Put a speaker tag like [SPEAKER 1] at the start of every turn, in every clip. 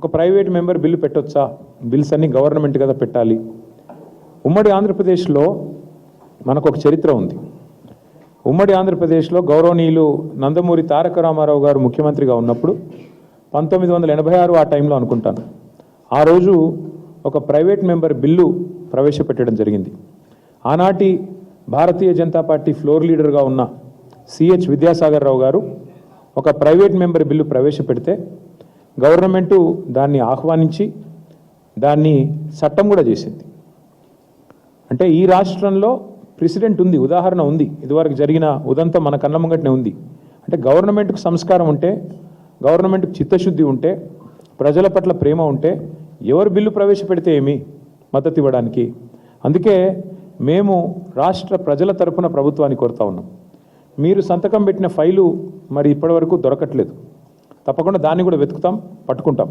[SPEAKER 1] ఒక private member bill పెట్టొచ్చా? Bills అన్ని గవర్నమెంట్ కదా పెట్టాలి. ఉమ్మడి ఆంధ్రప్రదేశ్లో మనకు ఒక చరిత్ర ఉంది. ఉమ్మడి ఆంధ్రప్రదేశ్లో గౌరవనీయులు నందమూరి తారక రామారావు గారు ముఖ్యమంత్రిగా ఉన్నప్పుడు 1986 ఆ టైంలో అనుకుంటాను, ఆ రోజు ఒక ప్రైవేట్ మెంబర్ బిల్లు ప్రవేశపెట్టడం జరిగింది. ఆనాటి భారతీయ జనతా పార్టీ ఫ్లోర్ లీడర్గా ఉన్న సిహెచ్ విద్యాసాగర్ రావు గారు ఒక ప్రైవేట్ మెంబర్ బిల్లు ప్రవేశపెడితే గవర్నమెంటు దాన్ని ఆహ్వానించి దాన్ని చట్టం కూడా చేసింది. అంటే ఈ రాష్ట్రంలో ప్రెసిడెంట్ ఉంది, ఉదాహరణ ఉంది, ఇదివరకు జరిగిన ఉదంతం మన కళ్ళ ముంగటనే ఉంది. అంటే గవర్నమెంట్కు సంస్కారం ఉంటే, గవర్నమెంట్కు చిత్తశుద్ధి ఉంటే, ప్రజల పట్ల ప్రేమ ఉంటే ఎవరు బిల్లు ప్రవేశపెడితే ఏమి మద్దతు ఇవ్వడానికి. అందుకే మేము రాష్ట్ర ప్రజల తరపున ప్రభుత్వాన్ని కోరుతా ఉన్నాం. మీరు సంతకం పెట్టిన ఫైలు మరి ఇప్పటివరకు దొరకట్లేదు. తప్పకుండా దాన్ని కూడా వెతుకుతాం, పట్టుకుంటాం.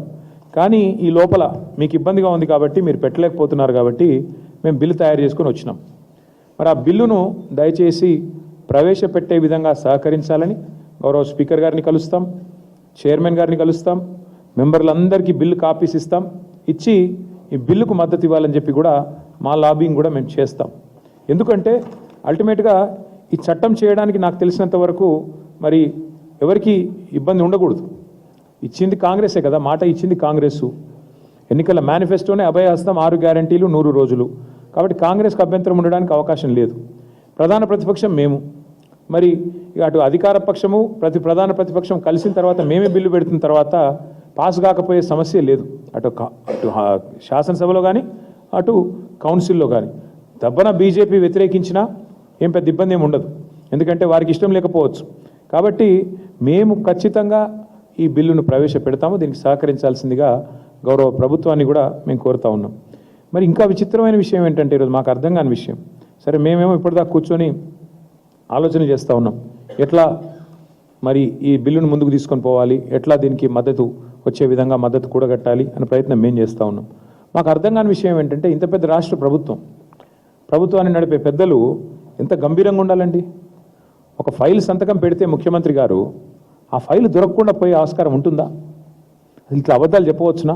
[SPEAKER 1] కానీ ఈ లోపల మీకు ఇబ్బందిగా ఉంది కాబట్టి, మీరు పెట్టలేకపోతున్నారు కాబట్టి మేము బిల్లు తయారు చేసుకొని వచ్చినాం. మరి ఆ బిల్లును దయచేసి ప్రవేశపెట్టే విధంగా సహకరించాలని గౌరవ స్పీకర్ గారిని కలుస్తాం, చైర్మన్ గారిని కలుస్తాం, మెంబర్లందరికీ బిల్లు కాపీస్ ఇస్తాం, ఇచ్చి ఈ బిల్లుకు మద్దతు ఇవ్వాలని చెప్పి కూడా మా లాబింగ్ కూడా మేము చేస్తాం. ఎందుకంటే అల్టిమేట్గా ఈ చట్టం చేయడానికి నాకు తెలిసినంత వరకు మరి ఎవరికి ఇబ్బంది ఉండకూడదు. ఇచ్చింది కాంగ్రెసే కదా, మాట ఇచ్చింది కాంగ్రెస్. ఎన్నికల మేనిఫెస్టోనే అభయహస్తం 6 గ్యారంటీలు 100 రోజులు. కాబట్టి కాంగ్రెస్కి అభ్యంతరం ఉండడానికి అవకాశం లేదు. ప్రధాన ప్రతిపక్షం మేము, మరి అటు అధికార పక్షము ప్రధాన ప్రతిపక్షం కలిసిన తర్వాత మేమే బిల్లు పెడుతున్న తర్వాత పాస్ కాకపోయే సమస్య లేదు. అటు శాసనసభలో కానీ అటు కౌన్సిల్లో కానీ దబ్బన బీజేపీ వ్యతిరేకించినా ఏం పెద్ద ఇబ్బంది ఏమి ఉండదు, ఎందుకంటే వారికి ఇష్టం లేకపోవచ్చు. కాబట్టి మేము ఖచ్చితంగా ఈ బిల్లును ప్రవేశపెడతాము. దీనికి సహకరించాల్సిందిగా గౌరవ ప్రభుత్వాన్ని కూడా మేము కోరుతా ఉన్నాం. మరి ఇంకా విచిత్రమైన విషయం ఏంటంటే ఈరోజు మాకు అర్థం కాని విషయం, సరే మేమేమో ఇప్పటిదాకా కూర్చొని ఆలోచన చేస్తూ ఉన్నాం, ఎట్లా మరి ఈ బిల్లును ముందుకు తీసుకొని పోవాలి, ఎట్లా దీనికి మద్దతు వచ్చే విధంగా మద్దతు కూడగట్టాలి అనే ప్రయత్నం మేము చేస్తూ ఉన్నాం. మాకు అర్థం కాని విషయం ఏంటంటే ఇంత పెద్ద రాష్ట్ర ప్రభుత్వాన్ని నడిపే పెద్దలు ఎంత గంభీరంగా ఉండాలండి. ఒక ఫైల్ సంతకం పెడితే ముఖ్యమంత్రి గారు ఆ ఫైల్ దొరకకుండా పోయే ఆస్కారం ఉంటుందా? ఇట్లా అబద్ధాలు చెప్పవచ్చునా?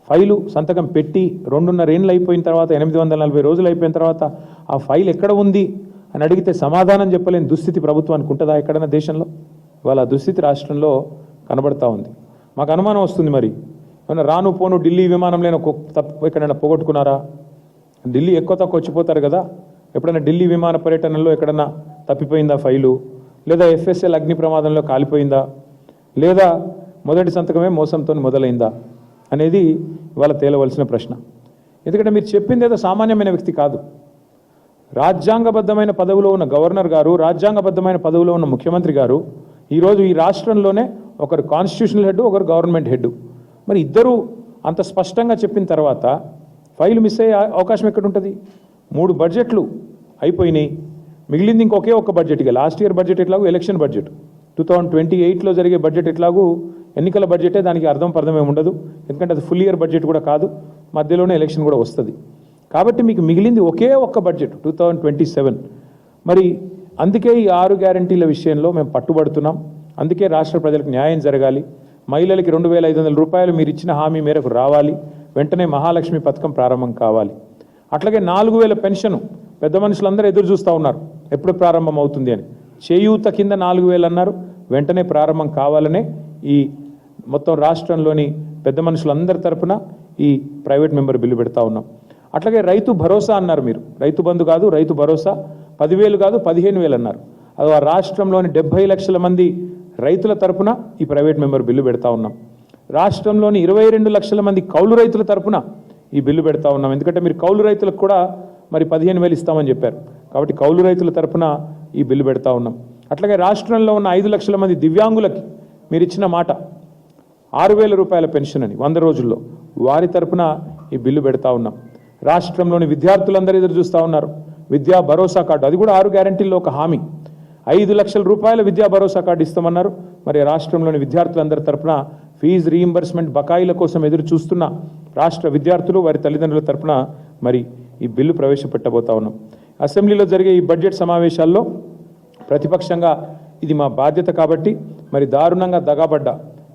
[SPEAKER 1] ఫైలు సంతకం పెట్టి 2.5 ఏళ్ళు అయిపోయిన తర్వాత, 840 రోజులు అయిపోయిన తర్వాత ఆ ఫైల్ ఎక్కడ ఉంది అని అడిగితే సమాధానం చెప్పలేని దుస్థితి ప్రభుత్వానికి ఉంటుందా ఎక్కడైనా దేశంలో? ఇవాళ ఆ దుస్థితి రాష్ట్రంలో కనబడతా ఉంది. మాకు అనుమానం వస్తుంది, మరి ఏమన్నా రాను పోను ఢిల్లీ విమానంలో ఎక్కడైనా పోగొట్టుకున్నారా? ఢిల్లీ ఎక్కువ తక్కువ వచ్చిపోతారు కదా, ఎప్పుడైనా ఢిల్లీ విమాన పర్యటనలో ఎక్కడన్నా తప్పిపోయిందా ఫైలు? లేదా FSL అగ్ని ప్రమాదంలో కాలిపోయిందా? లేదా మొదటి సంతకమే మోసంతో మొదలైందా అనేది ఇవాళ తేలవలసిన ప్రశ్న. ఎందుకంటే మీరు చెప్పింది ఏదో సామాన్యమైన వ్యక్తి కాదు. రాజ్యాంగబద్ధమైన పదవిలో ఉన్న గవర్నర్ గారు, రాజ్యాంగబద్ధమైన పదవిలో ఉన్న ముఖ్యమంత్రి గారు ఈరోజు ఈ రాష్ట్రంలోనే ఒకరు కాన్స్టిట్యూషనల్ హెడ్, ఒకరు గవర్నమెంట్ హెడ్. మరి ఇద్దరు అంత స్పష్టంగా చెప్పిన తర్వాత ఫైలు మిస్ అయ్యే అవకాశం ఎక్కడుంటుంది? 3 బడ్జెట్లు అయిపోయినాయి, మిగిలింది ఇంకొకే ఒక్క బడ్జెట్. ఇక లాస్ట్ ఇయర్ బడ్జెట్ ఎట్లాగో ఎలక్షన్ బడ్జెట్, 2028లో జరిగే బడ్జెట్ ఎట్లాగూ ఎన్నికల బడ్జెటే, దానికి అర్థం ఏమి ఉండదు. ఎందుకంటే అది ఫుల్ ఇయర్ బడ్జెట్ కూడా కాదు, మధ్యలోనే ఎలక్షన్ కూడా వస్తుంది. కాబట్టి మీకు మిగిలింది ఒకే ఒక్క బడ్జెట్ 2027. మరి అందుకే ఈ 6 గ్యారంటీల విషయంలో మేము పట్టుబడుతున్నాం. అందుకే రాష్ట్ర ప్రజలకు న్యాయం జరగాలి. మహిళలకి 2,500 రూపాయలు మీరు ఇచ్చిన హామీ మేరకు రావాలి. వెంటనే మహాలక్ష్మి పథకం ప్రారంభం కావాలి. అట్లాగే 4,000 పెన్షన్ పెద్ద మనుషులందరూ ఎదురు చూస్తూ ఉన్నారు ఎప్పుడు ప్రారంభం అవుతుంది అని. చేయూత కింద 4,000 అన్నారు, వెంటనే ప్రారంభం కావాలనే ఈ మొత్తం రాష్ట్రంలోని పెద్ద మనుషులందరి తరపున ఈ ప్రైవేట్ మెంబర్ బిల్లు పెడతా ఉన్నాం. అట్లాగే రైతు భరోసా అన్నారు మీరు, రైతు బంధు కాదు రైతు భరోసా, 10,000 కాదు 15,000 అన్నారు. అది ఆ రాష్ట్రంలోని 70 లక్షల మంది రైతుల తరపున ఈ ప్రైవేట్ మెంబర్ బిల్లు పెడతా ఉన్నాం. రాష్ట్రంలోని 22 లక్షల మంది కౌలు రైతుల తరపున ఈ బిల్లు పెడతా ఉన్నాం. ఎందుకంటే మీరు కౌలు రైతులకు కూడా మరి 15,000 ఇస్తామని చెప్పారు, కాబట్టి కౌలు రైతుల తరపున ఈ బిల్లు పెడతా ఉన్నాం. అట్లాగే రాష్ట్రంలో ఉన్న 5 లక్షల మంది దివ్యాంగులకి మీరు ఇచ్చిన మాట 6,000 రూపాయల పెన్షన్ అని 100 రోజుల్లో, వారి తరపున ఈ బిల్లు పెడతా ఉన్నాం. రాష్ట్రంలోని విద్యార్థులందరూ ఎదురు చూస్తూ ఉన్నారు విద్యా భరోసా కార్డు, అది కూడా 6 గ్యారంటీల్లో ఒక హామీ. 5 లక్షల రూపాయల విద్యా భరోసా కార్డు ఇస్తామన్నారు. మరి రాష్ట్రంలోని విద్యార్థులందరి తరపున ఫీజు రీయింబర్స్మెంట్ బకాయిల కోసం ఎదురు చూస్తున్న రాష్ట్ర విద్యార్థులు వారి తల్లిదండ్రుల తరపున మరి ఈ బిల్లు ప్రవేశపెట్టబోతా ఉన్నాం. అసెంబ్లీలో జరిగే ఈ బడ్జెట్ సమావేశాల్లో ప్రతిపక్షంగా ఇది మా బాధ్యత కాబట్టి మరి దారుణంగా దగాబడ్డ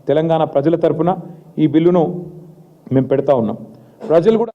[SPEAKER 1] తెలంగాణ ప్రజల తరపున ఈ బిల్లును మేము పెడతా ఉన్నాం. ప్రజలు కూడా